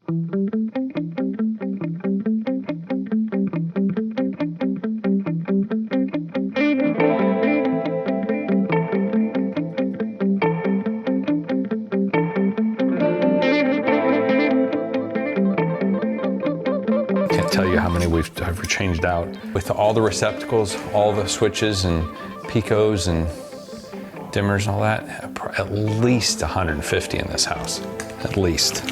Tell you how many I've changed out with all the receptacles, all the switches and Picos and dimmers and all that. At least 150 in this house, at least.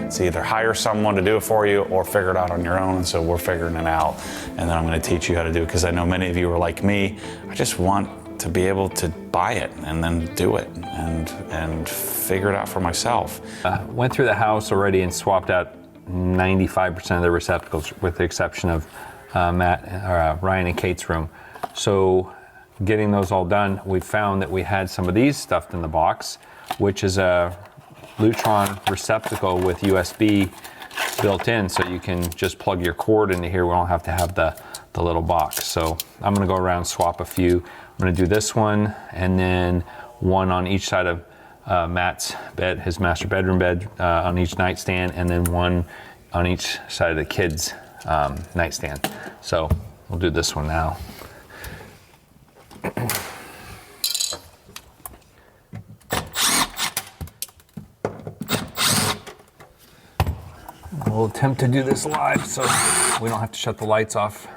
It's either hire someone to do it for you or figure it out on your own, and so we're figuring it out. And then I'm going to teach you how to do it, because I know many of you are like me. I just want to be able to buy it and then do it and figure it out for myself. Went through the house already and swapped out 95% of the receptacles, with the exception of Ryan and Kate's room. So getting those all done, we found that we had some of these stuffed in the box, which is a Lutron receptacle with USB built in, so you can just plug your cord into here. We don't have to have the little box. So I'm gonna go around, swap a few. I'm gonna do this one, and then one on each side of Matt's bed, his master bedroom bed, on each nightstand, and then one on each side of the kids' nightstand. So we'll do this one now. We'll attempt to do this live so we don't have to shut the lights off,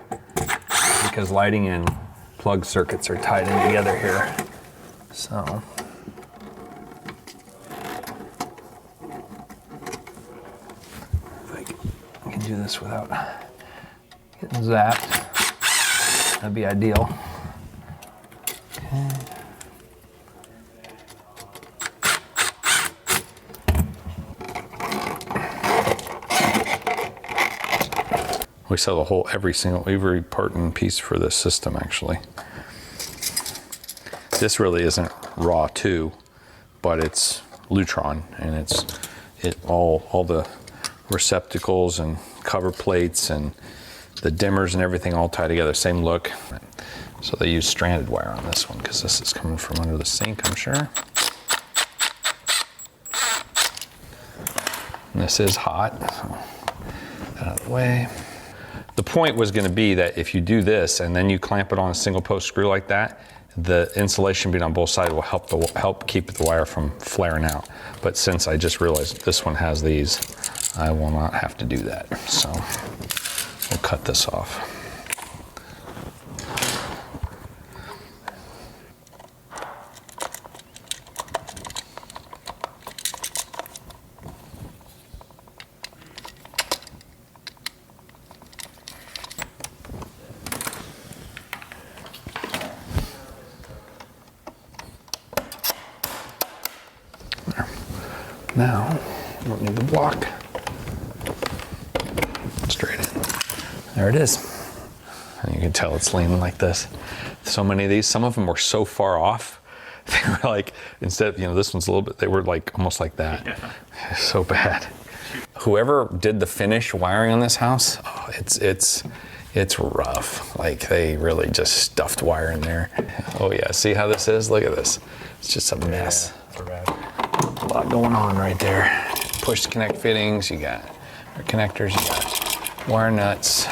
because lighting and plug circuits are tied in together here. So. If I can do this without getting zapped, that'd be ideal. Okay. We sell the whole, every part and piece for this system, actually. This really isn't RA2, but it's Lutron, and it's all the receptacles and cover plates and the dimmers and everything all tied together, same look. So they use stranded wire on this one, because this is coming from under the sink, I'm sure. And this is hot, so out of the way. The point was going to be that if you do this and then you clamp it on a single post screw like that, the insulation bead on both sides will help keep the wire from flaring out. But since I just realized this one has these, I will not have to do that. So we'll cut this off. Now, we don't need the block. Straight in. There it is. And you can tell it's leaning like this. So many of these, some of them were so far off. They were like, instead of, this one's a little bit, they were like almost like that. Yeah. So bad. Whoever did the finish wiring on this house, oh, it's rough. Like, they really just stuffed wire in there. Oh yeah, see how this is? Look at this. It's just a mess. Yeah, a lot going on right there. Push to connect fittings, you got your connectors, you got wire nuts.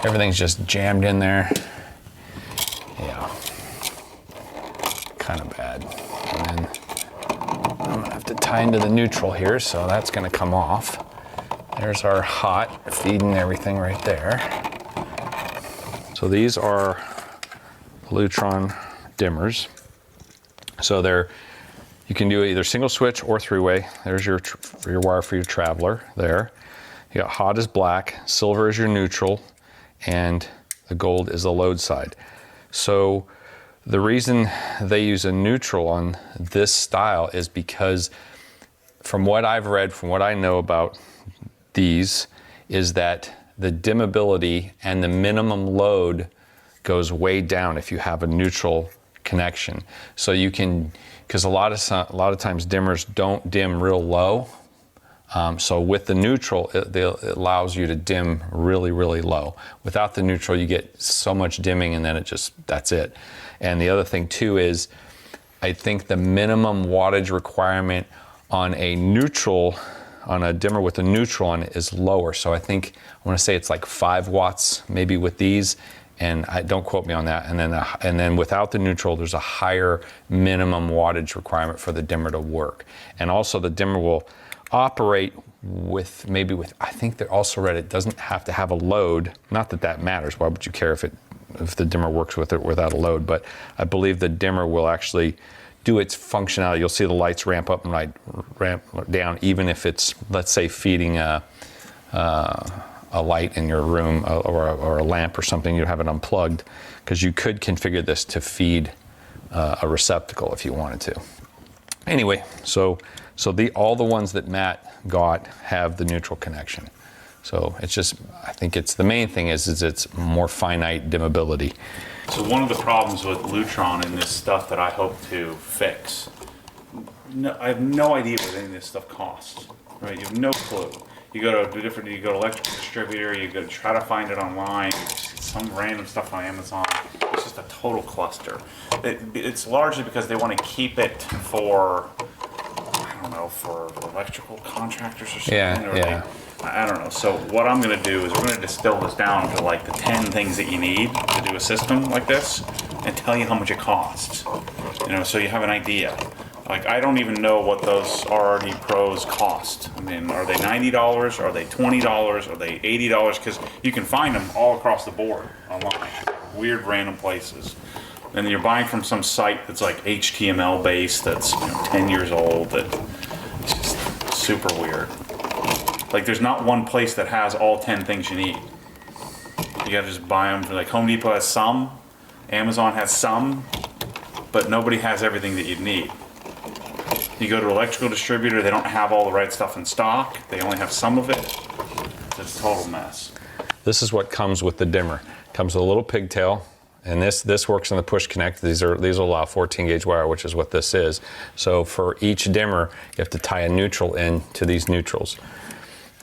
Everything's just jammed in there. Yeah, kind of bad. And then I'm gonna have to tie into the neutral here, so that's gonna come off. There's our hot feeding everything right there. So these are Lutron dimmers. So you can do either single switch or three-way. There's your wire for your traveler there. You got hot is black, silver is your neutral, and the gold is the load side. So the reason they use a neutral on this style is because, from what I've read, from what I know about these, is that the dimmability and the minimum load goes way down if you have a neutral connection. So you can, because a lot of times dimmers don't dim real low So with the neutral, it allows you to dim really, really low. Without the neutral, you get so much dimming and then that's it. And the other thing too is, I think the minimum wattage requirement on a neutral, on a dimmer with a neutral on it is lower. So I want to say it's like 5 watts maybe with these, and don't quote me on that. And then without the neutral, there's a higher minimum wattage requirement for the dimmer to work. And also the dimmer will operate with, I think they also read it doesn't have to have a load. Not that that matters. Why would you care if the dimmer works with it without a load? But I believe the dimmer will actually do its functionality. You'll see the lights ramp up and ramp down, even if it's, let's say, feeding a light in your room or a lamp or something. You have it unplugged, because you could configure this to feed a receptacle if you wanted to. Anyway, so all the ones that Matt got have the neutral connection. So it's just, I think it's the main thing is it's more finite dimmability. So one of the problems with Lutron and this stuff that I hope to fix, I have no idea what any of this stuff costs, right? You have no clue. You go to electrical distributor, you go to try to find it online, some random stuff on Amazon. It's just a total cluster. It's largely because they want to keep it for, I don't know, for electrical contractors or something. I don't know. So what I'm going to do is we're going to distill this down to like the 10 things that you need to do a system like this, and tell you how much it costs. So you have an idea. Like, I don't even know what those RRD Pros cost. I mean, are they $90? Are they $20? Are they $80? Because you can find them all across the board online, weird random places. And you're buying from some site that's like HTML based, that's 10 years old. That it's just super weird. Like, there's not one place that has all 10 things you need. You gotta just buy them. Like, Home Depot has some, Amazon has some, but nobody has everything that you'd need. You go to an electrical distributor, they don't have all the right stuff in stock. They only have some of it. It's a total mess. This is what comes with the dimmer. It comes with a little pigtail, and this works in the push connect. These will allow 14 gauge wire, which is what this is. So for each dimmer, you have to tie a neutral in to these neutrals.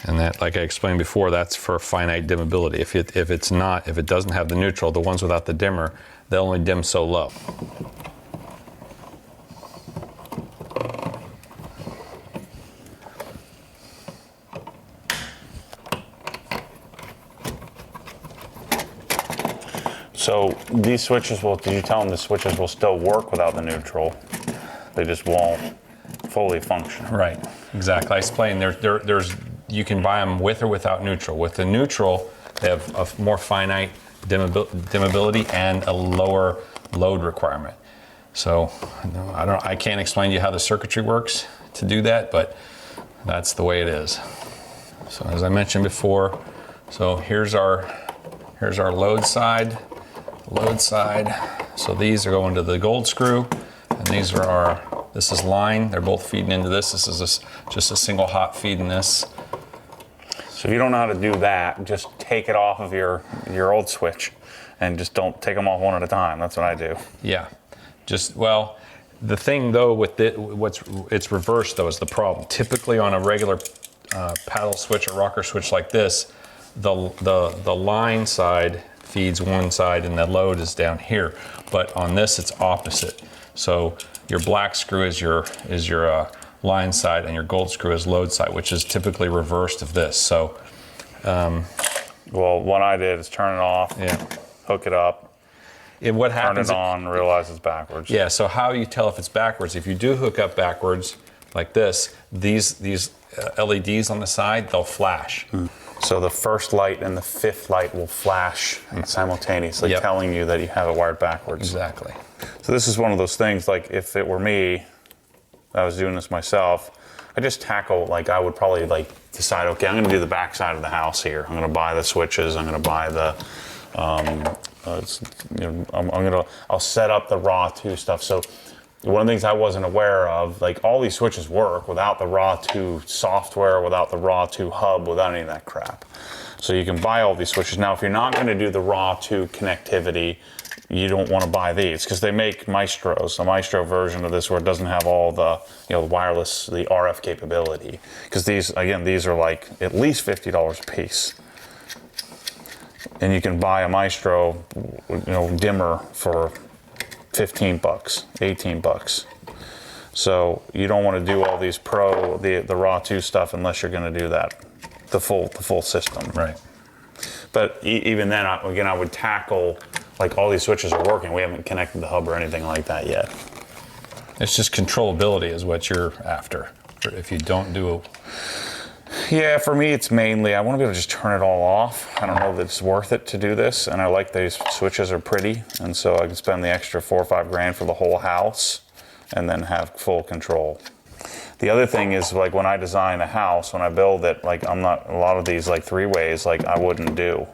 And that, like I explained before, that's for finite dimmability. If it doesn't have the neutral, the ones without the dimmer, they'll only dim so low. So these switches did you tell them the switches will still work without the neutral? They just won't fully function. Right, exactly. I explained you can buy them with or without neutral. With the neutral, they have a more finite dimmability and a lower load requirement. So I can't explain to you how the circuitry works to do that, but that's the way it is. So as I mentioned before, so here's our load side. So these are going to the gold screw, and this is line. They're both feeding into this. This is just a single hot feed in this. So if you don't know how to do that, just take it off of your old switch, and just don't take them off one at a time. That's what I do. Yeah, the thing though with it's reversed though is the problem. Typically on a regular paddle switch or rocker switch like this, the line side feeds one side and the load is down here. But on this, it's opposite. So your black screw is your line side, and your gold screw is load side, which is typically reversed of this. So, well, what I did is turn it off, hook it up, what happens? Turn it on, realize it's backwards. Yeah. So how you tell if it's backwards? If you do hook up backwards like this, these LEDs on the side, they'll flash. So the first light and the fifth light will flash simultaneously, telling you that you have it wired backwards. Exactly. So this is one of those things, like if it were me, I was doing this myself, I just tackle, like I would probably decide, okay, I'm gonna do the back side of the house here. I'm gonna buy the switches, I'm gonna buy the, I'll set up the RA2 stuff. So one of the things I wasn't aware of, all these switches work without the RA2 software, without the RA2 hub, without any of that crap. So you can buy all these switches. Now, if you're not going to do the RA2 connectivity, you don't want to buy these because they make Maestros, a Maestro version of this where it doesn't have all the, the wireless, the RF capability. Because these, again, these are like at least $50 a piece. And you can buy a Maestro, dimmer for 15 bucks, 18 bucks. So you don't want to do all these the RA2 stuff unless you're going to do that, the full system. Right. But even then, again, I would tackle, like all these switches are working. We haven't connected the hub or anything like that yet. It's just controllability is what you're after. If you don't do Yeah, for me, it's mainly, I want to be able to just turn it all off. I don't know that it's worth it to do this. And I like these switches are pretty. And so I can spend the extra $4 or $5 grand for the whole house and then have full control. The other thing is, like, when I design a house, when I build it, like, I'm not, a lot of these, like, 3-ways, like, I wouldn't do.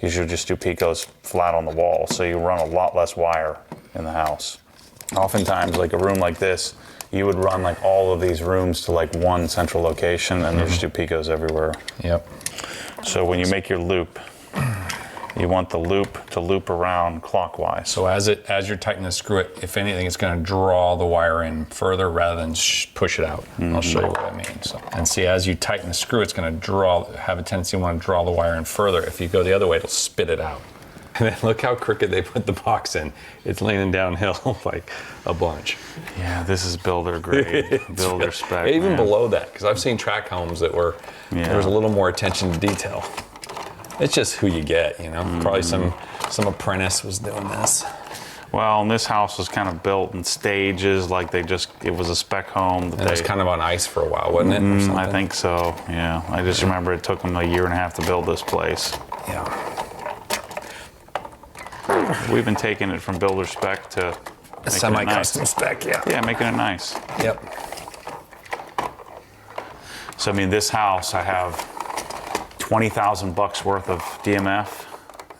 You should just do Picos flat on the wall, so you run a lot less wire in the house. Oftentimes, like, a room like this, you would run, like, all of these rooms to, like, one central location, and there's just do Picos everywhere. Yep. So when you make your loop, you want the loop to loop around clockwise. So as you're tightening the screw, if anything, it's going to draw the wire in further rather than push it out. I'll show you what I mean. So, and see, as you tighten the screw, it's going to have a tendency to want to draw the wire in further. If you go the other way, it'll spit it out. And then look how crooked they put the box in. It's leaning downhill like a bunch. Yeah, this is builder grade, builder spec. Even below that, because I've seen track homes that were, there was a little more attention to detail. It's just who you get, Probably some apprentice was doing this. Well, and this house was kind of built in stages, like it was a spec home. It was kind of on ice for a while, wasn't it? Or something? I think so, yeah. I just remember it took them a year and a half to build this place. Yeah. We've been taking it from builder spec to semi-custom spec, yeah. Yeah, making it nice. Yep. So, I mean, this house, I have $20,000 worth of DMF.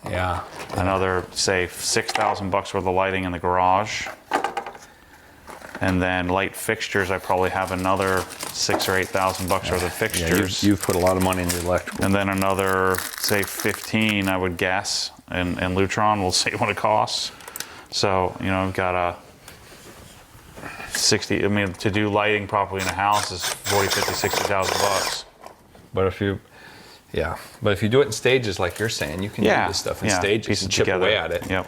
Yeah. Another, say, $6,000 worth of lighting in the garage. And then light fixtures, I probably have another $6,000 or $8,000 worth of fixtures. Yeah, you've put a lot of money into electrical. And then another, say, 15, I would guess, and Lutron, we'll see what it costs. So, I've got a 60, to do lighting properly in a house is $40,000, $50,000, $60,000. But if you do it in stages like you're saying, you can do this stuff in stages and chip away at it. Yep.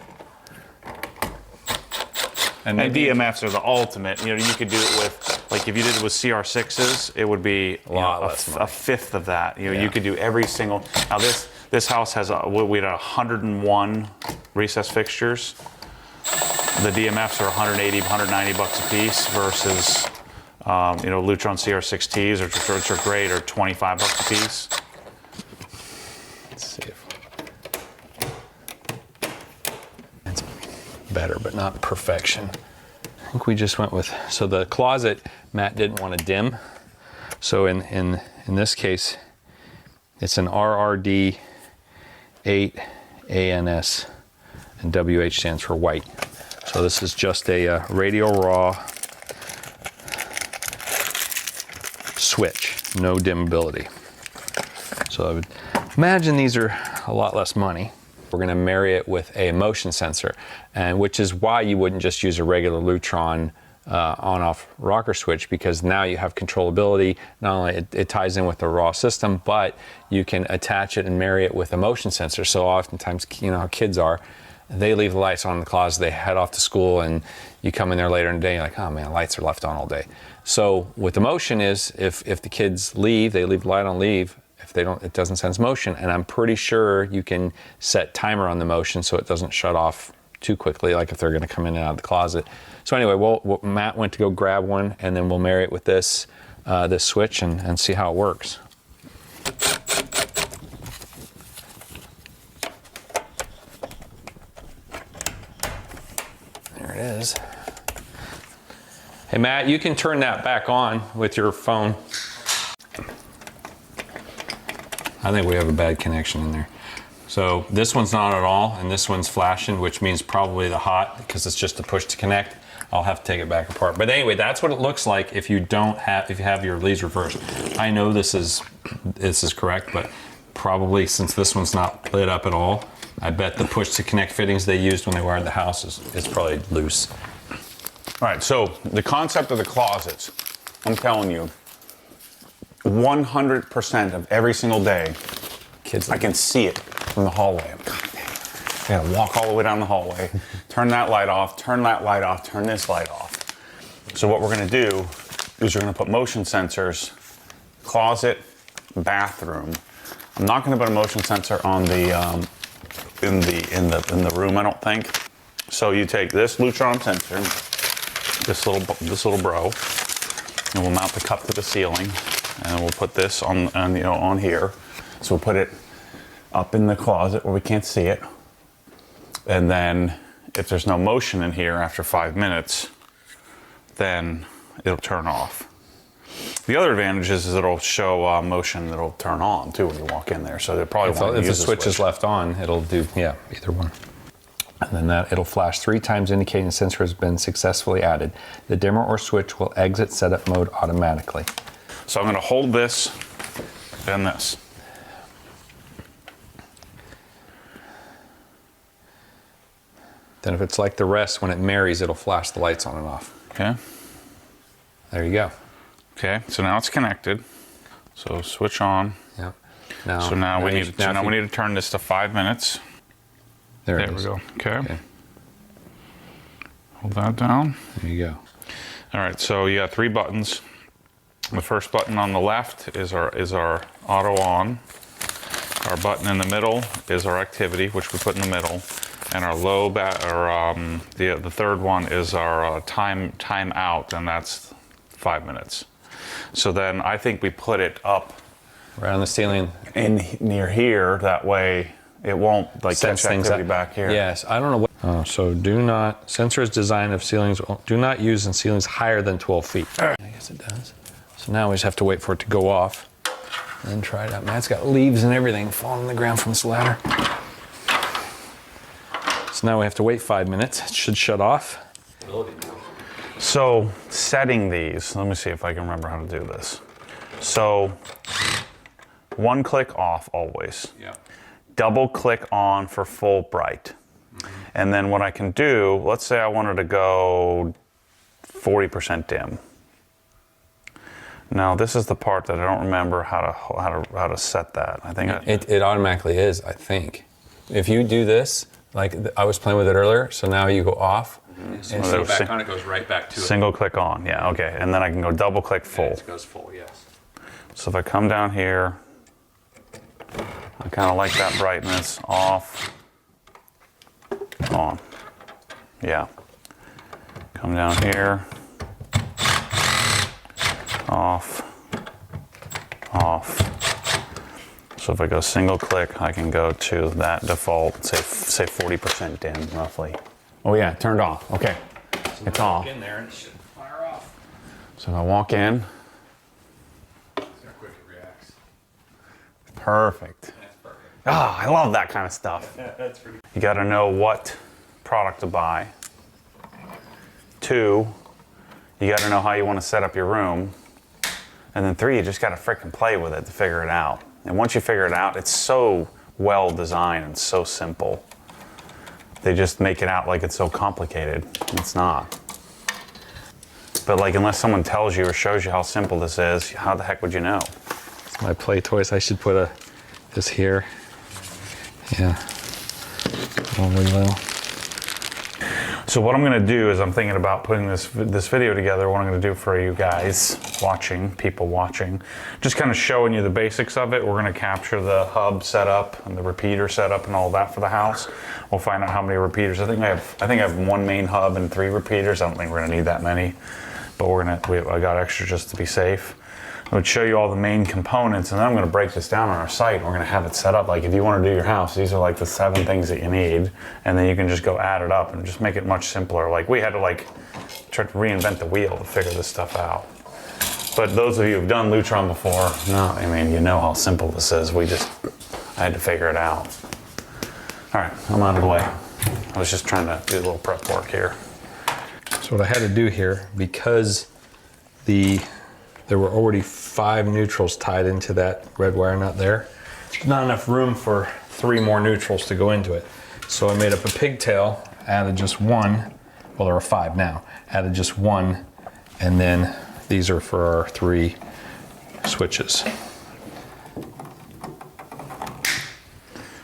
And DMFs are the ultimate. You could do it with, like, if you did it with CR6s, it would be a fifth of that. You could do every single. Now this house has we had 101 recess fixtures. The DMFs are $180, $190 a piece versus Lutron CR6Ts, which are great, are $25 a piece. Let's see if it's better, but not perfection. I think we just went with, so the closet, Matt didn't want to dim. So in this case, it's an RRD 8 ANS, and WH stands for white. So this is just a Radio RA switch, no dimmability. So I would imagine these are a lot less money. We're going to marry it with a motion sensor, and which is why you wouldn't just use a regular Lutron on-off rocker switch, because now you have controllability. Not only it ties in with the RA system, but you can attach it and marry it with a motion sensor. So oftentimes, how kids are, they leave the lights on in the closet, they head off to school, and you come in there later in the day, and you're like, oh man, lights are left on all day. So with the motion is, if the kids leave, they leave the light on, leave. If they don't, it doesn't sense motion, and I'm pretty sure you can set timer on the motion so it doesn't shut off too quickly, like if they're going to come in and out of the closet. So anyway, Matt went to go grab one, and then we'll marry it with this this switch and see how it works. There it is. Hey Matt, you can turn that back on with your phone. I think we have a bad connection in there. So this one's not at all, and this one's flashing, which means probably the hot, because it's just a push to connect. I'll have to take it back apart. But anyway, that's what it looks like if you have your leads reversed. I know this is correct, but probably since this one's not lit up at all, I bet the push to connect fittings they used when they wired the house is probably loose. All right, so the concept of the closets, I'm telling you, 100% of every single day, Kids, I can see it from the hallway. God dang it. I gotta walk all the way down the hallway, turn that light off, turn that light off, turn this light off. So what we're gonna do is we're gonna put motion sensors, closet, bathroom. I'm not gonna put a motion sensor on the in the room, I don't think. So you take this Lutron sensor, this little bro, and we'll mount the cup to the ceiling, and we'll put this on here. So we'll put it up in the closet where we can't see it. And then if there's no motion in here after 5 minutes, then it'll turn off. The other advantage is it'll show motion that'll turn on too when you walk in there. So they probably won't if use the switch is left on, it'll do, yeah, either one. And then it'll flash 3 times indicating the sensor has been successfully added. The dimmer or switch will exit setup mode automatically. So I'm gonna hold this and this. Then if it's like the rest, when it marries, it'll flash the lights on and off. Okay. There you go. Okay, so now it's connected. So switch on. Yep. So now we need to turn this to 5 minutes. There we go. Okay. Hold that down. There you go. All right, so you got 3 buttons. The first button on the left is our auto on. Our button in the middle is our activity, which we put in the middle. And our the third one is our time out, and that's 5 minutes. So then I think we put it up right on the ceiling in near here. That way it won't like catch activity back here. Yes, I don't know what. Oh, so sensors design of ceilings do not use in ceilings higher than 12 feet. I guess it does. So now we just have to wait for it to go off and then try it out. Man, it's got leaves and everything falling on the ground from this ladder. So now we have to wait 5 minutes. It should shut off. So setting these, let me see if I can remember how to do this. So 1 click off always. Yeah. Double click on for full bright. And then what I can do, let's say I wanted to go 40% dim. Now this is the part that I don't remember how to set that. I think it automatically is, I think. If you do this, like I was playing with it earlier, so now you go off. And so back on, it goes right back to it. Single click on, yeah, okay. And then I can go double click full. It goes full, yes. So if I come down here, I kind of like that brightness, off, on, yeah. Come down here, off, off. So if I go single click, I can go to that default, say 40% dim, roughly. Oh yeah, turned off. Okay, so it's off. In there and it should fire off. So if I walk in, see how quick it reacts. Perfect. That's perfect. Ah, I love that kind of stuff. Yeah, that's pretty. You got to know what product to buy. 2, you got to know how you want to set up your room. And then 3, you just got to frickin' play with it to figure it out. And once you figure it out, it's so well designed and so simple. They just make it out like it's so complicated. It's not. But like, unless someone tells you or shows you how simple this is, how the heck would you know? It's my play toys. I should put this here. Yeah. Probably will. So what I'm going to do is I'm thinking about putting this video together. What I'm going to do for you guys watching, people watching, just kind of showing you the basics of it. We're going to capture the hub setup and the repeater setup and all that for the house. We'll find out how many repeaters. I think I have 1 main hub and 3 repeaters. I don't think we're going to need that many, but I got extra just to be safe. I would show you all the main components, and then I'm going to break this down on our site. We're going to have it set up like if you want to do your house, these are like the 7 things that you need, and then you can just go add it up and just make it much simpler. Like we had to like try to reinvent the wheel to figure this stuff out. But those of you who've done Lutron before, no, I mean, you know how simple this is. I had to figure it out. All right, I'm out of the way. I was just trying to do a little prep work here. So what I had to do here, because there were already 5 neutrals tied into that red wire nut there. There's not enough room for 3 more neutrals to go into it. So I made up a pigtail, added just 1, well there are 5 now, added just 1, and then these are for our 3 switches.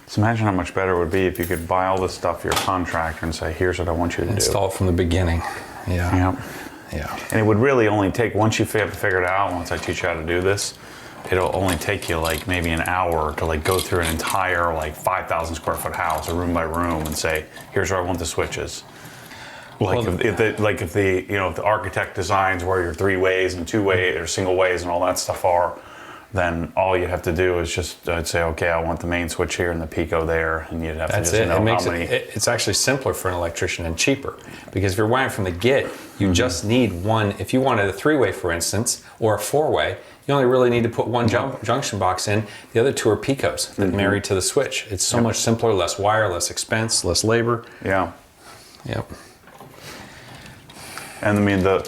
So imagine how much better it would be if you could buy all this stuff for your contractor and say, here's what I want you to Install it from the beginning. Yeah. Yep. Yeah. And it would really only take, once you have to figure it out, once I teach you how to do this, it'll only take you like maybe an hour to like go through an entire like 5,000 square foot house, or room by room, and say, here's where I want the switches. Like if the architect designs where your 3 ways and 2 ways or single ways and all that stuff are, then all you have to do is just I'd say, okay, I want the main switch here and the Pico there, and you'd have to just know how many. It's actually simpler for an electrician and cheaper, because if you're wiring from the get, you just need one. If you wanted a 3-way, for instance, or a 4-way, you only really need to put one junction box in. The other 2 are Picos that marry to the switch. It's so much simpler, less wire, less expense, less labor. Yeah. Yep. And I mean the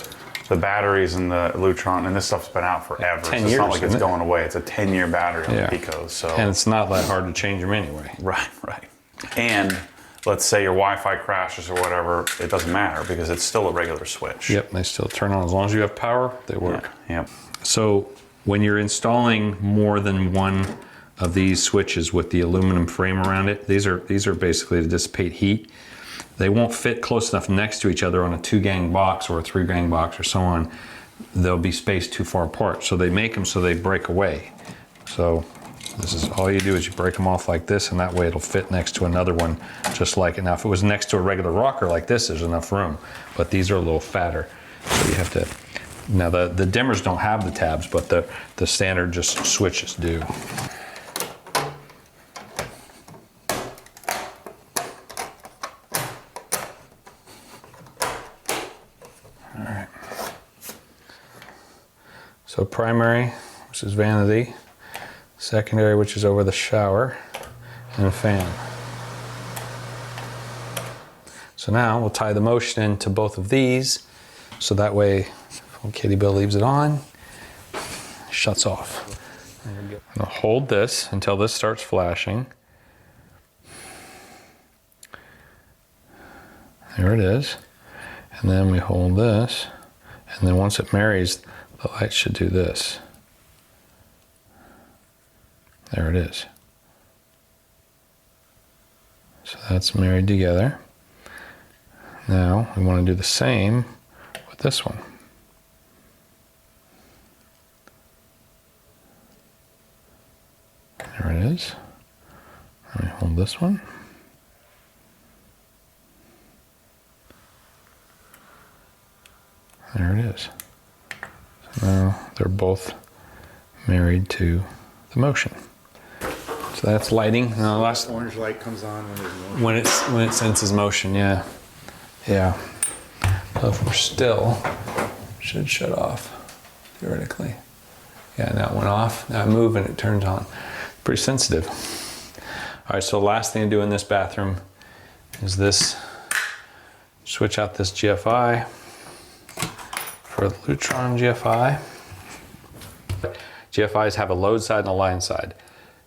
batteries and the Lutron and this stuff's been out forever. 10 so it's years, not like it's isn't it? going away. It's a 10-year battery on the Picos. So and it's not that hard to change them anyway. Right. And let's say your Wi-Fi crashes or whatever, it doesn't matter because it's still a regular switch. Yep, they still turn on. As long as you have power, they work. Yeah. Yep. So when you're installing more than one of these switches with the aluminum frame around it, these are basically to dissipate heat. They won't fit close enough next to each other on a 2-gang box or a 3-gang box or so on. They'll be spaced too far apart. So they make them so they break away. So this is all you do is you break them off like this, and that way it'll fit next to another one just like it. Now if it was next to a regular rocker like this, there's enough room, but these are a little fatter. So you have to, now the dimmers don't have the tabs, but the standard just switches do. So primary, which is vanity, secondary, which is over the shower, and a fan. So now we'll tie the motion into both of these, so that way when Kitty Bill leaves it on, it shuts off. I'm gonna hold this until this starts flashing. There it is. And then we hold this, and then once it marries, the light should do this. There it is. So that's married together. Now we want to do the same with this one. There it is. Let me hold this one. There it is. So now they're both married to the motion. So that's lighting. Now the last orange light comes on when there's motion. when it senses motion, yeah. Yeah. So if we're still, it should shut off, theoretically. Yeah, now it went off. Now I move and it turns on. Pretty sensitive. All right, so the last thing to do in this bathroom is this. Switch out this GFI for the Lutron GFI. GFIs have a load side and a line side.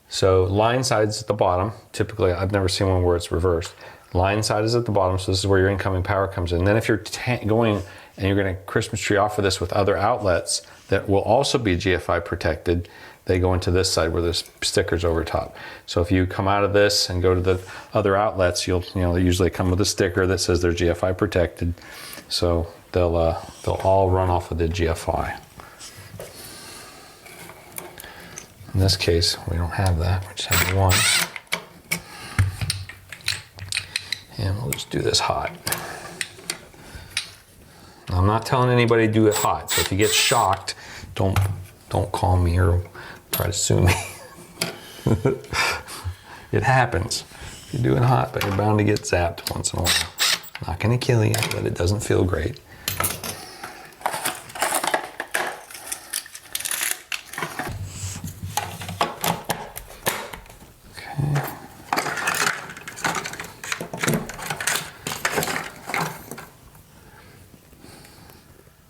So line side's at the bottom. Typically, I've never seen one where it's reversed. Line side is at the bottom, so this is where your incoming power comes in. Then if you're going and you're going to Christmas tree off of this with other outlets that will also be GFI protected, they go into this side where there's stickers over top. So if you come out of this and go to the other outlets, they usually come with a sticker that says they're GFI protected. So they'll all run off of the GFI. In this case, we don't have that, we just have one. And we'll just do this hot. Now, I'm not telling anybody to do it hot, so if you get shocked, don't call me or try to sue me. It happens. You're doing hot, but you're bound to get zapped once in a while. Not gonna kill you, but it doesn't feel great.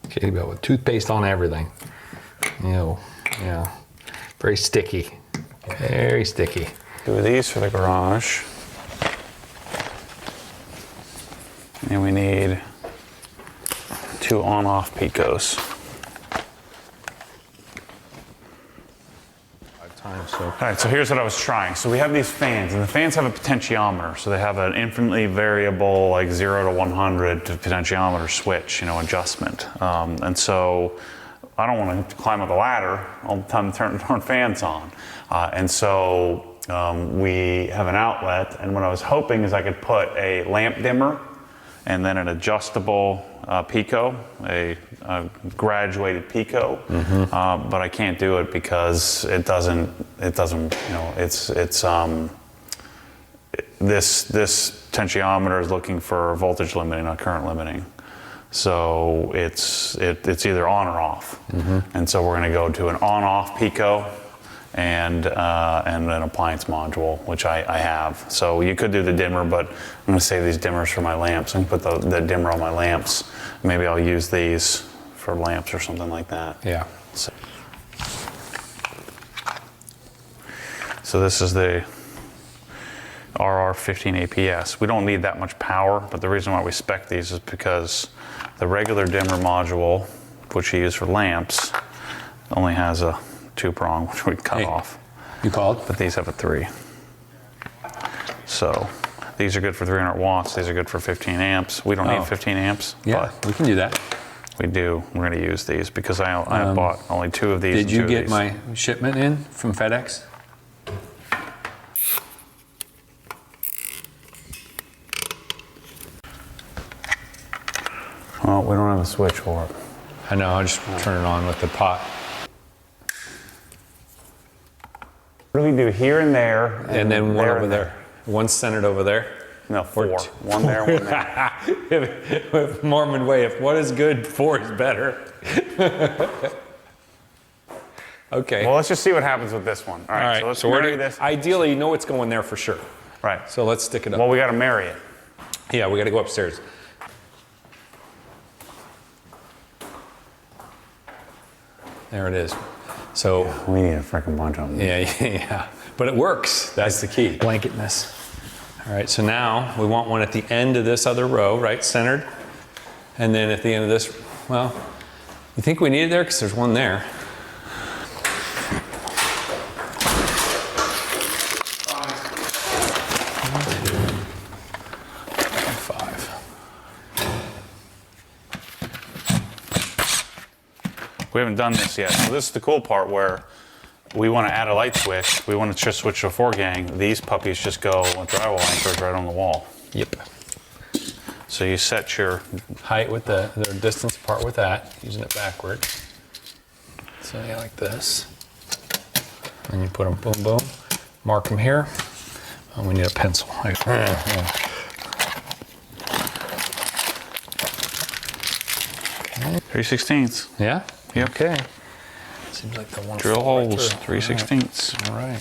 Okay, but with toothpaste on everything. Yeah, very sticky, very sticky. 2 of these for the garage. And we need 2 on-off Picos. All right, so here's what I was trying. So we have these fans, and the fans have a potentiometer. So they have an infinitely variable, like 0 to 100 potentiometer switch, you know, adjustment. And so I don't want to climb up the ladder all the time to turn fans on. And so we have an outlet, and what I was hoping is I could put a lamp dimmer and then an adjustable Pico, a graduated Pico, but I can't do it because it doesn't, you know, this potentiometer is looking for voltage limiting, not current limiting. So it's either on or off. And so we're gonna go to an on-off Pico and an appliance module, which I have. So you could do the dimmer, but I'm gonna save these dimmers for my lamps. I'm gonna put the dimmer on my lamps. Maybe I'll use these for lamps or something like that. Yeah. So this is the RR15 APS. We don't need that much power, but the reason why we spec these is because the regular dimmer module, which you use for lamps, only has a 2-prong, which we cut off. You called? But these have a 3. So these are good for 300 watts. These are good for 15 amps. We don't need 15 amps. Yeah, we can do that. We do. We're going to use these because I bought only 2 of these. Did you get my shipment in from FedEx? Well, we don't have a switch for it. I know, I'll just turn it on with the pot. What do we do here and there? And then one over there. One's centered over there. No, 4. One there, one there. Mormon way, if one is good, 4 is better. Okay. Well, let's just see what happens with this one. All right, so let's marry this. Ideally, you know what's going there for sure. Right. So let's stick it up. Well, we got to marry it. Yeah, we got to go upstairs. There it is. So we need a freaking bunch of them. yeah. But it works. That's the key. Blanketness. All right, so now we want one at the end of this other row, right, centered. And then at the end of this, well, you think we need it there? Because there's one there. We haven't done this yet. So this is the cool part where we want to add a light switch. We want to just switch to a 4-gang. These puppies just go with drywall anchors right on the wall. Yep. So you set your height with the distance apart with that, using it backward. So yeah, like this. And you put them boom, boom. Mark them here. And we need a pencil. 3/16. Yeah? Yep. Okay. Seems like the one. Drill holes, 3/16. All right.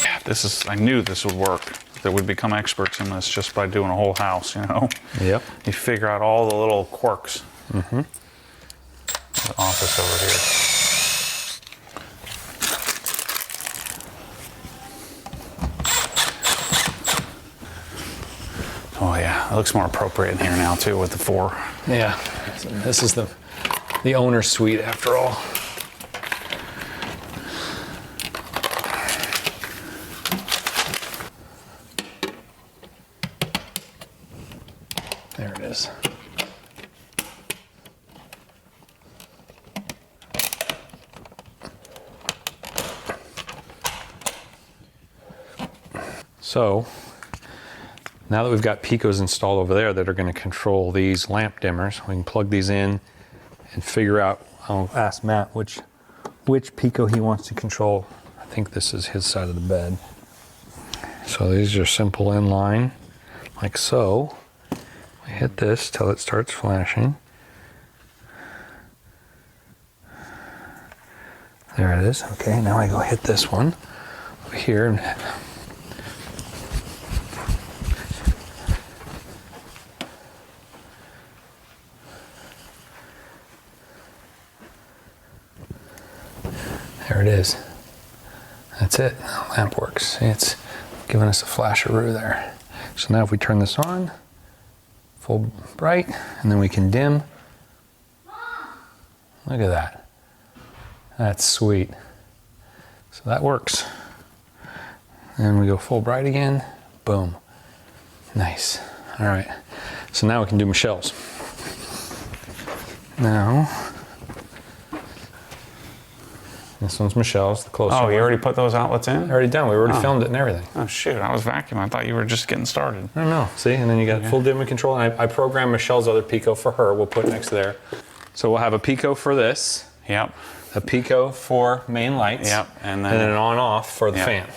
Yeah, this is, I knew this would work. That we'd become experts in this just by doing a whole house, you know? Yep. You figure out all the little quirks. The office over here. Oh yeah, it looks more appropriate in here now too with the 4. Yeah. So this is the owner's suite after all. There it is. So now that we've got Picos installed over there that are going to control these lamp dimmers, we can plug these in and figure out, I'll ask Matt which Pico he wants to control. I think this is his side of the bed. So these are simple inline, like so. I hit this till it starts flashing. There it is. Okay, now I go hit this one over here. And there it is. That's it, the lamp works. See, it's giving us a flasheroo there. So now if we turn this on, full bright, and then we can dim. Look at that. That's sweet. So that works. And we go full bright again, boom. Nice, all right. So now we can do Michelle's. Now, this one's Michelle's, the closer Oh, you one. already put those outlets in? Already done, we already filmed it and everything. Oh shoot, I was vacuuming. I thought you were just getting started. I don't know, see, and then you got full dim and control. And I programmed Michelle's other Pico for her, we'll put next there. So we'll have a Pico for this, Yep. a Pico for main lights, Yep, and then an on-off for the Yep. fan.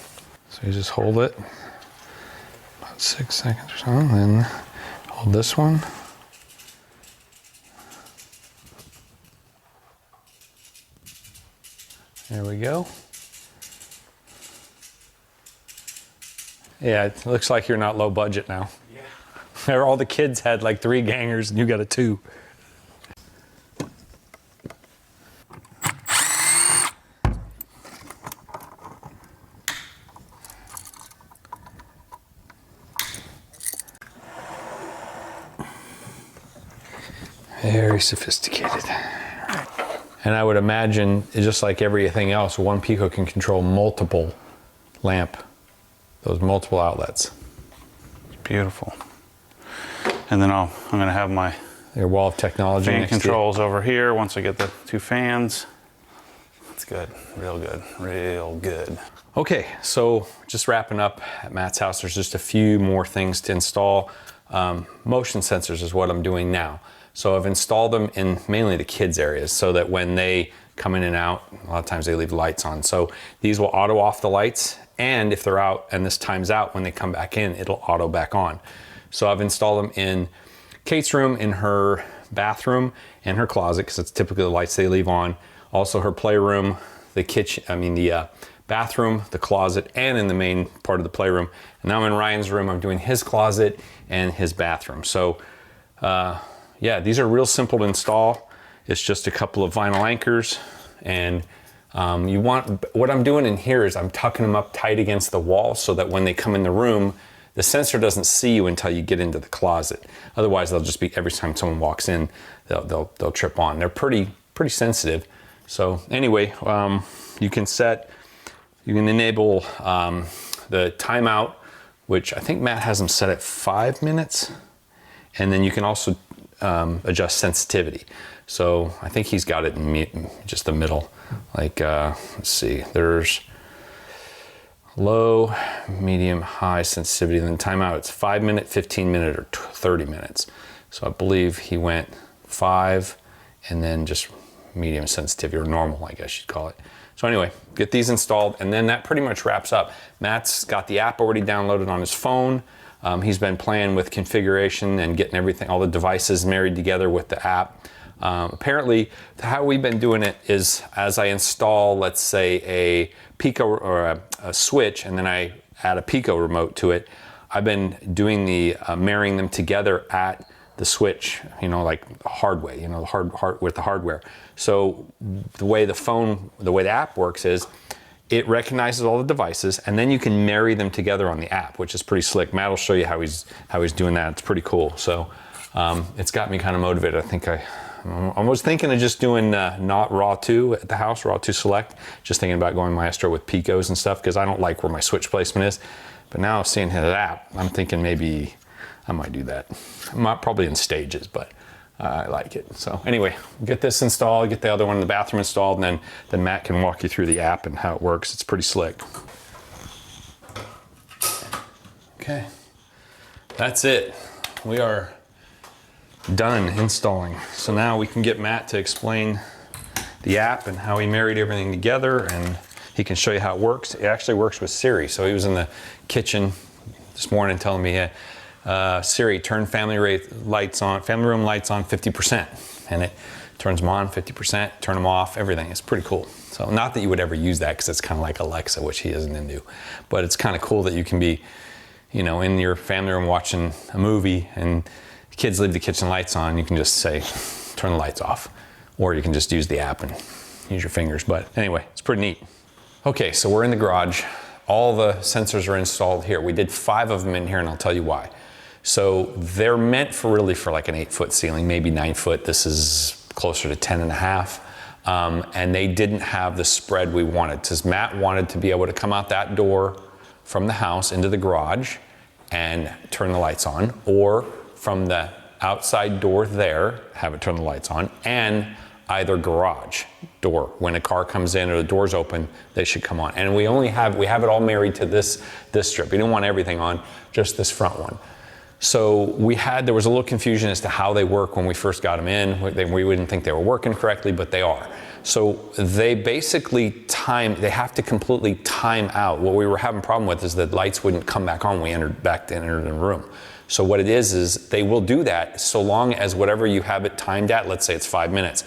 So you just hold it, about 6 seconds or so, and then hold this one. There we go. Yeah, it looks like you're not low budget now. Yeah. All the kids had like 3 gangers and you got a 2. Very sophisticated. And I would imagine, just like everything else, one Pico can control multiple those multiple outlets. beautiful. And then I'm gonna have my Your wall of technology fan next to you. controls over here once I get the 2 fans. That's good, real good, real good. Okay, so just wrapping up at Matt's house, there's just a few more things to install. Motion sensors is what I'm doing now. So I've installed them in mainly the kids' areas so that when they come in and out, a lot of times they leave lights on. So these will auto off the lights, and if they're out and this time's out, when they come back in, it'll auto back on. So I've installed them in Kate's room, in her bathroom, and her closet, because it's typically the lights they leave on. Also her playroom, the kitchen, the bathroom, the closet, and in the main part of the playroom. And now I'm in Ryan's room, I'm doing his closet and his bathroom. So yeah, these are real simple to install. It's just a couple of vinyl anchors, and what I'm doing in here is I'm tucking them up tight against the wall so that when they come in the room, the sensor doesn't see you until you get into the closet. Otherwise, they'll just be, every time someone walks in, they'll trip on. They're pretty sensitive. So anyway, you can enable the timeout, which I think Matt has them set at 5 minutes. And then you can also adjust sensitivity. So I think he's got it in just the middle. Like, let's see, there's low, medium, high sensitivity. And then timeout, it's 5 minute, 15 minute, or 30 minutes. So I believe he went 5 and then just medium sensitivity, or normal, I guess you'd call it. So anyway, get these installed, and then that pretty much wraps up. Matt's got the app already downloaded on his phone. He's been playing with configuration and getting everything, all the devices married together with the app. Apparently, how we've been doing it is, as I install, let's say, a Pico or a switch, and then I add a Pico remote to it, I've been doing the marrying them together at the switch, like the hard way, with the hardware. So the way the app works is, it recognizes all the devices, and then you can marry them together on the app, which is pretty slick. Matt will show you how he's doing that. It's pretty cool. So it's got me kind of motivated. I think I was thinking of just doing not RA2 at the house, RA2 Select, just thinking about going Maestro with Picos and stuff, because I don't like where my switch placement is. But now seeing his app, I'm thinking maybe I might do that. I'm not probably in stages, but I like it. So anyway, get this installed, get the other one in the bathroom installed, and then Matt can walk you through the app and how it works. It's pretty slick. Okay, that's it. We are done installing. So now we can get Matt to explain the app and how he married everything together, and he can show you how it works. It actually works with Siri. So he was in the kitchen this morning telling me, Siri, turn family room lights on 50%, and it turns them on 50%, turn them off, everything. It's pretty cool. So not that you would ever use that, because it's kind of like Alexa, which he isn't into, but it's kind of cool that you can be, in your family room watching a movie and the kids leave the kitchen lights on. You can just say, turn the lights off, or you can just use the app and use your fingers. But anyway, it's pretty neat. Okay, so we're in the garage. All the sensors are installed here. We did 5 of them in here, and I'll tell you why. So they're meant for really for like an 8-foot ceiling, maybe 9 foot. This is closer to 10 and a half. And they didn't have the spread we wanted, because Matt wanted to be able to come out that door from the house into the garage and turn the lights on, or from the outside door there, have it turn the lights on, and either garage door. When a car comes in or the door's open, they should come on. And we have it all married to this strip. We didn't want everything on, just this front one. So there was a little confusion as to how they work when we first got them in. We wouldn't think they were working correctly, but they are. So they basically they have to completely time out. What we were having a problem with is that lights wouldn't come back on when we entered the room. So what it is they will do that so long as whatever you have it timed at, let's say it's 5 minutes.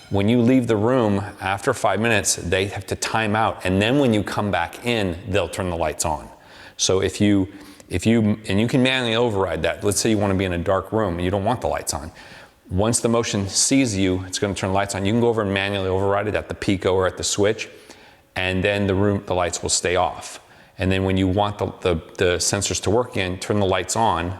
When you leave the room after 5 minutes, they have to time out. And then when you come back in, they'll turn the lights on. So and you can manually override that. Let's say you want to be in a dark room and you don't want the lights on. Once the motion sees you, it's going to turn the lights on. You can go over and manually override it at the Pico or at the switch, and then the lights will stay off. And then when you want the sensors to work again, turn the lights on,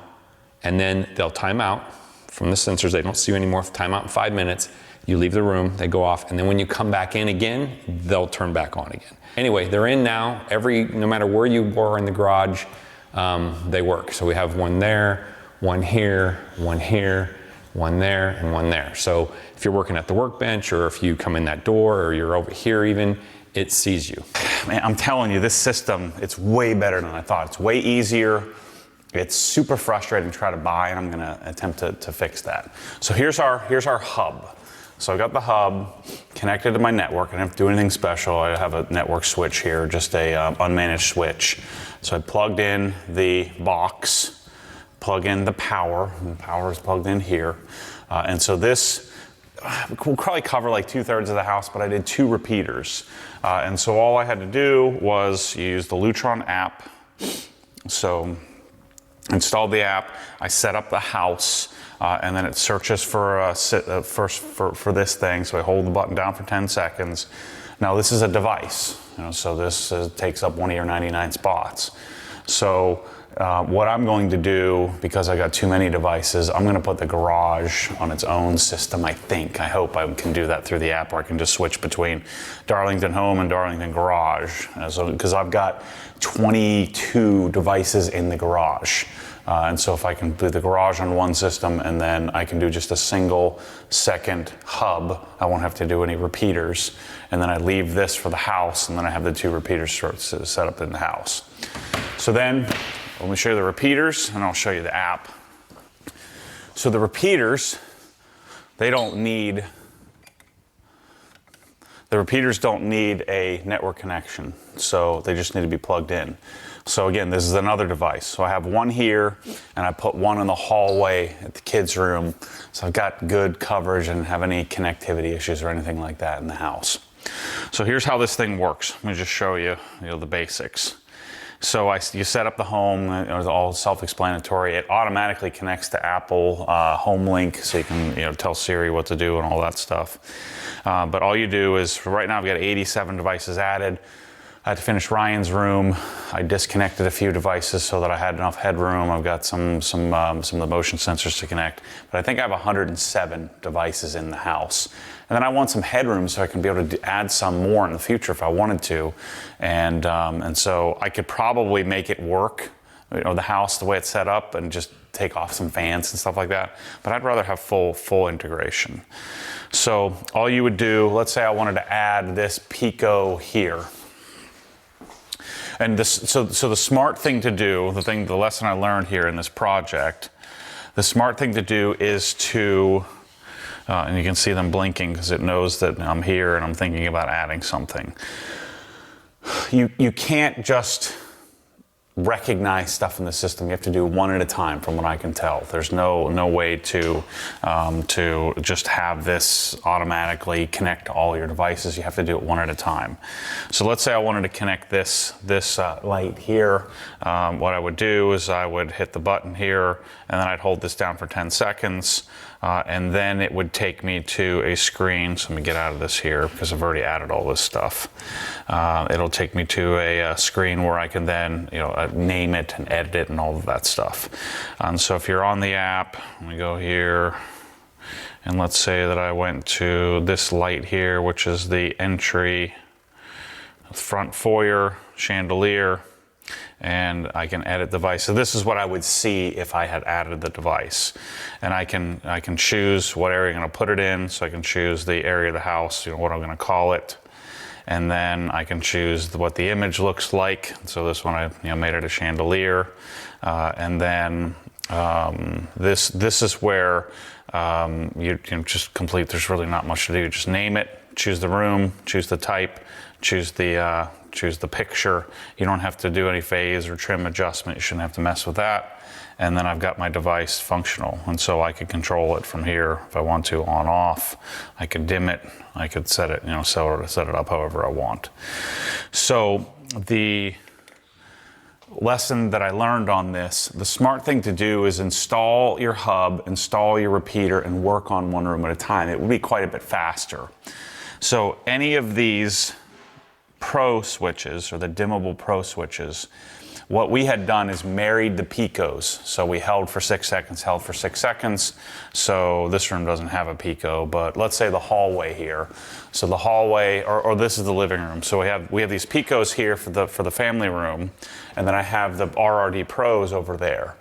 and then they'll time out from the sensors. They don't see you anymore. Time out in 5 minutes. You leave the room, they go off, and then when you come back in again, they'll turn back on again. Anyway, they're in now. No matter where you were in the garage, they work. So we have one there, one here, one here, one there, and one there. So if you're working at the workbench, or if you come in that door, or you're over here even, it sees you. Man, I'm telling you, this system, it's way better than I thought. It's way easier. It's super frustrating to try to buy, and I'm gonna attempt to fix that. So here's our hub. So I got the hub connected to my network. I don't have to do anything special. I have a network switch here, just a unmanaged switch. So I plugged in the box, plug in the power. The power is plugged in here. And so this will probably cover like 2/3 of the house, but I did 2 repeaters. And so all I had to do was use the Lutron app. So installed the app, I set up the house, and then it searches for this thing. So I hold the button down for 10 seconds. Now this is a device, so this takes up one of your 99 spots. So what I'm going to do, because I got too many devices, I'm going to put the garage on its own system. I hope I can do that through the app, where I can just switch between Darlington Home and Darlington Garage. Because I've got 22 devices in the garage. And so if I can do the garage on one system, and then I can do just a single second hub, I won't have to do any repeaters. And then I leave this for the house, and then I have the 2 repeaters set up in the house. So then, let me show you the repeaters, and I'll show you the app. So the repeaters, don't need a network connection. So they just need to be plugged in. So again, this is another device. So I have one here, and I put one in the hallway at the kids' room. So I've got good coverage and have any connectivity issues or anything like that in the house. So here's how this thing works. Let me just show you, the basics. So you set up the home, it's all self-explanatory. It automatically connects to Apple Home Link, so you can tell Siri what to do and all that stuff. But all you do is, right now I've got 87 devices added. I had to finish Ryan's room. I disconnected a few devices so that I had enough headroom. I've got some of the motion sensors to connect, but I think I have 107 devices in the house. And then I want some headroom so I can be able to add some more in the future if I wanted to. And so I could probably make it work, the house the way it's set up, and just take off some fans and stuff like that. But I'd rather have full integration. So all you would do, let's say I wanted to add this Pico here. And so the smart thing to do, the lesson I learned here in this project, the smart thing to do is to, and you can see them blinking because it knows that I'm here and I'm thinking about adding something. You can't just recognize stuff in the system. You have to do one at a time, from what I can tell. There's no way to just have this automatically connect to all your devices. You have to do it one at a time. So let's say I wanted to connect this light here. What I would do is I would hit the button here, and then I'd hold this down for 10 seconds. and then it would take me to a screen. So let me get out of this here because I've already added all this stuff. It'll take me to a screen where I can then, name it and edit it and all of that stuff. And so if you're on the app, let me go here. And let's say that I went to this light here, which is the entry, front foyer, chandelier, and I can edit device. So this is what I would see if I had added the device. And I can choose what area I'm gonna put it in. So I can choose the area of the house, what I'm gonna call it. And then I can choose what the image looks like. So this one, I made it a chandelier. And then this is where you can just complete, there's really not much to do. Just name it, choose the room, choose the type, choose the picture. You don't have to do any phase or trim adjustment. You shouldn't have to mess with that. And then I've got my device functional. And so I could control it from here if I want to, on, off. I could dim it. I could set it, set it up however I want. So the lesson that I learned on this, the smart thing to do is install your hub, install your repeater, and work on one room at a time. It would be quite a bit faster. So any of these Pro switches, or the dimmable Pro switches, what we had done is married the Picos. So we held for 6 seconds, held for 6 seconds. So this room doesn't have a Pico, but let's say the hallway here. So the hallway, or this is the living room. So we have these Picos here for the family room, and then I have the RRD Pros over there.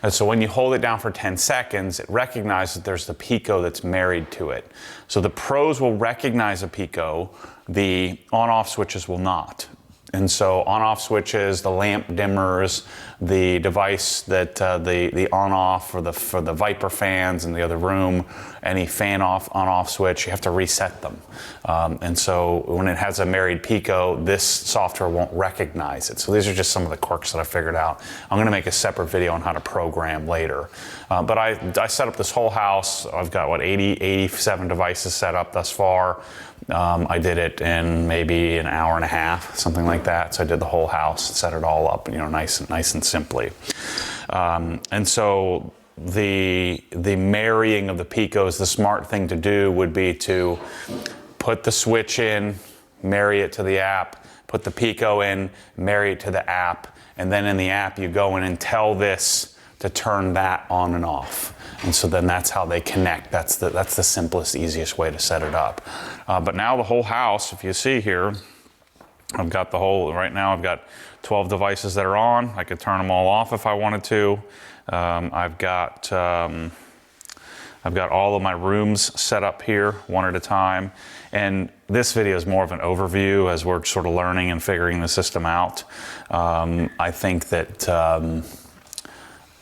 And so when you hold it down for 10 seconds, it recognizes there's the Pico that's married to it. So the Pros will recognize a Pico, the on-off switches will not. And so on-off switches, the lamp dimmers, the device that the on-off for the Viper fans in the other room, any fan off, on-off switch, you have to reset them. And so when it has a married Pico, this software won't recognize it. So these are just some of the quirks that I figured out. I'm going to make a separate video on how to program later. But I set up this whole house. I've got 87 devices set up thus far. I did it in maybe an hour and a half, something like that. So I did the whole house, set it all up, nice and simply. And so the marrying of the Picos, the smart thing to do would be to put the switch in, marry it to the app, put the Pico in, marry it to the app, and then in the app you go in and tell this to turn that on and off. And so then that's how they connect. That's the simplest, easiest way to set it up. But now the whole house, if you see here, I've got right now I've got 12 devices that are on. I could turn them all off if I wanted to. I've got all of my rooms set up here one at a time. And this video is more of an overview as we're sort of learning and figuring the system out. I think that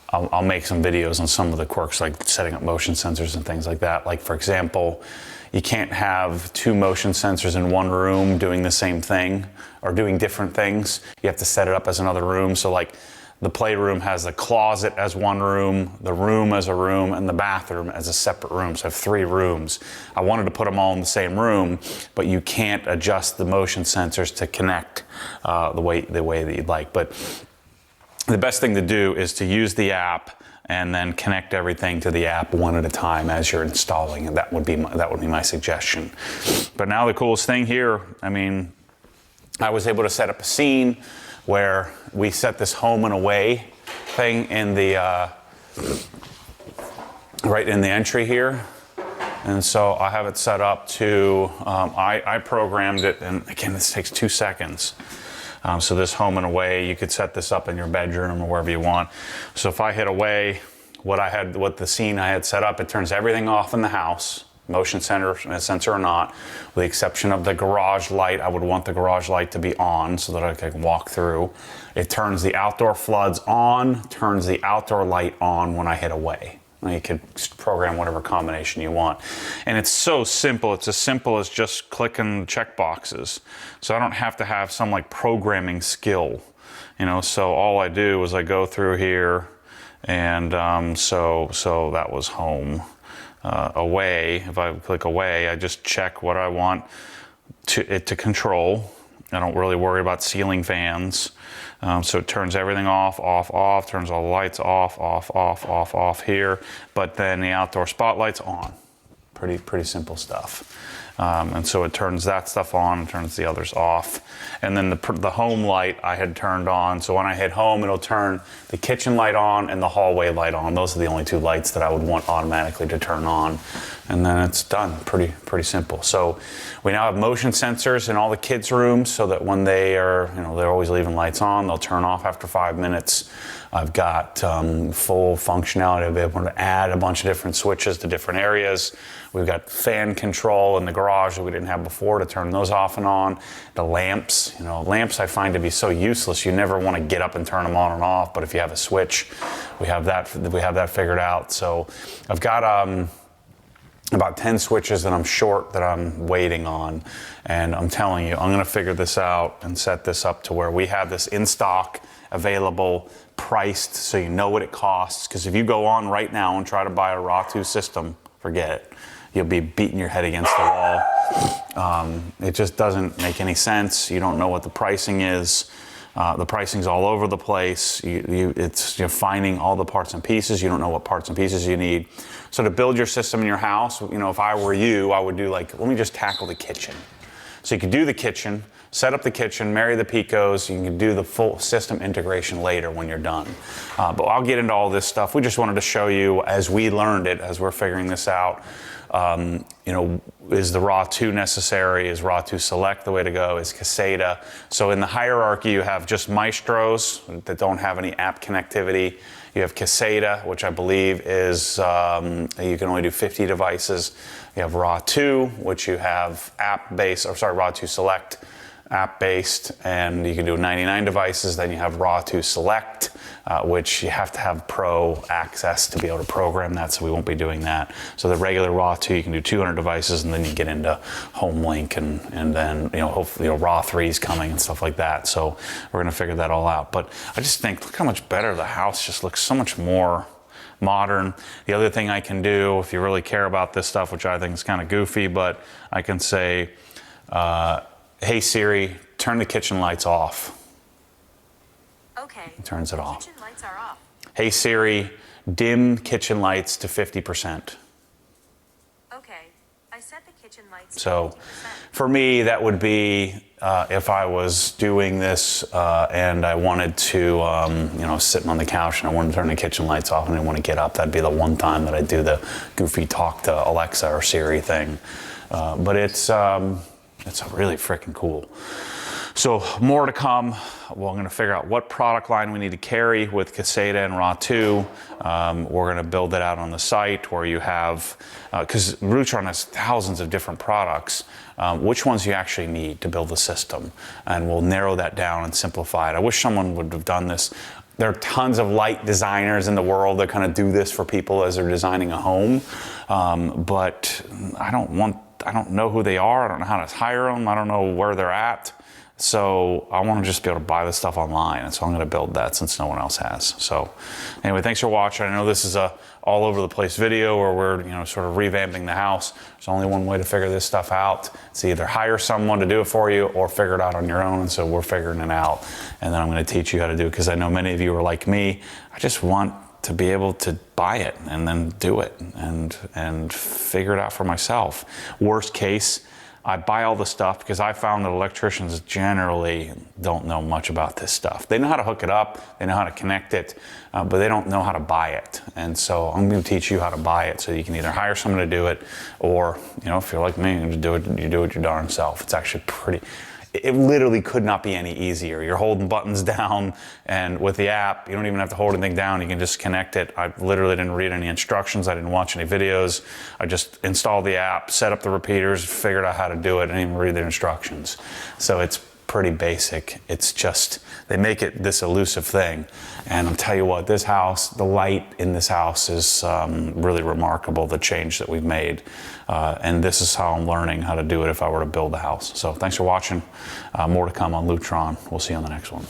I'll make some videos on some of the quirks, like setting up motion sensors and things like that. Like, for example, you can't have 2 motion sensors in one room doing the same thing or doing different things. You have to set it up as another room. So like the playroom has the closet as one room, the room as a room, and the bathroom as a separate room. So I have 3 rooms. I wanted to put them all in the same room, but you can't adjust the motion sensors to connect the way that you'd like. But the best thing to do is to use the app and then connect everything to the app one at a time as you're installing, and that would be my suggestion. But now the coolest thing here, I was able to set up a scene where we set this home and away thing in the right in the entry here. And so I have it set up to, I programmed it, and again, this takes 2 seconds. So this home and away, you could set this up in your bedroom or wherever you want. So if I hit away, what the scene I had set up, it turns everything off in the house, motion sensor or not, with the exception of the garage light. I would want the garage light to be on so that I can walk through. It turns the outdoor floods on, turns the outdoor light on when I hit away. You could program whatever combination you want. And it's so simple. It's as simple as just clicking check boxes. So I don't have to have some like programming skill, so all I do is I go through here, and so that was home. Away, if I click away, I just check what I want it to control. I don't really worry about ceiling fans. So it turns everything off, off, off, turns all the lights off, off, off, off, off here. But then the outdoor spotlight's on. Pretty simple stuff. And so it turns that stuff on and turns the others off. And then the home light I had turned on. So when I hit home, it'll turn the kitchen light on and the hallway light on. Those are the only two lights that I would want automatically to turn on. And then it's done. Pretty simple. So we now have motion sensors in all the kids' rooms so that when they are, they're always leaving lights on, they'll turn off after 5 minutes. I've got full functionality to be able to add a bunch of different switches to different areas. We've got fan control in the garage that we didn't have before to turn those off and on. The lamps, lamps I find to be so useless. You never want to get up and turn them on and off, but if you have a switch, we have that figured out. So I've got about 10 switches that I'm short that I'm waiting on. And I'm telling you, I'm going to figure this out and set this up to where we have this in stock, available, priced, so you know what it costs. Because if you go on right now and try to buy a RA2 system, forget it. You'll be beating your head against the wall. It just doesn't make any sense. You don't know what the pricing is. The pricing's all over the place. You're finding all the parts and pieces. You don't know what parts and pieces you need. So to build your system in your house, if I were you, I would do let me just tackle the kitchen. So you could do the kitchen, set up the kitchen, marry the Picos. You can do the full system integration later when you're done. But I'll get into all this stuff. We just wanted to show you as we learned it, as we're figuring this out. Is the RA2 necessary? Is RA2 Select the way to go? Is Caseta? So in the hierarchy, you have just Maestros that don't have any app connectivity. You have Caseta, which I believe is, you can only do 50 devices. You have RA2, which you have RA2 Select, app-based, and you can do 99 devices. Then you have RA2 Select, which you have to have pro access to be able to program that, so we won't be doing that. So the regular RA2, you can do 200 devices, and then you get into home link, and then hopefully RA3 is coming and stuff like that. So we're going to figure that all out. But I just think, look how much better the house just looks, so much more modern. The other thing I can do, if you really care about this stuff, which I think is kind of goofy, but I can say, hey Siri, turn the kitchen lights off. Okay. It turns it off. Kitchen lights are off. Hey Siri, dim kitchen lights to 50%. Okay. I set the kitchen lights So to 50%. for me, that would be if I was doing this and I wanted to, sitting on the couch and I wanted to turn the kitchen lights off and I didn't want to get up, that'd be the one time that I'd do the goofy talk to Alexa or Siri thing. But it's really freaking cool. So more to come. Well, I'm going to figure out what product line we need to carry with Caseta and RA2. We're going to build it out on the site where you have, because Lutron has thousands of different products, which ones you actually need to build the system. And we'll narrow that down and simplify it. I wish someone would have done this. There are tons of light designers in the world that kind of do this for people as they're designing a home. But I don't know who they are. I don't know how to hire them. I don't know where they're at. So I want to just be able to buy this stuff online. And so I'm going to build that since no one else has. So anyway, thanks for watching. I know this is a all over the place video where we're, sort of revamping the house. There's only one way to figure this stuff out. It's either hire someone to do it for you or figure it out on your own. And so we're figuring it out. And then I'm going to teach you how to do it because I know many of you are like me. I just want to be able to buy it and then do it and figure it out for myself. Worst case, I buy all the stuff because I found that electricians generally don't know much about this stuff. They know how to hook it up, they know how to connect it, but they don't know how to buy it. And so I'm going to teach you how to buy it so you can either hire someone to do it or, if you're like me, you do it your darn self. It's actually it literally could not be any easier. You're holding buttons down, and with the app, you don't even have to hold anything down. You can just connect it. I literally didn't read any instructions. I didn't watch any videos. I just installed the app, set up the repeaters, figured out how to do it, and didn't even read the instructions. So it's pretty basic. It's just, they make it this elusive thing. And I'll tell you what, this house, the light in this house is really remarkable, the change that we've made. And this is how I'm learning how to do it if I were to build a house. So thanks for watching. More to come on Lutron. We'll see you on the next one.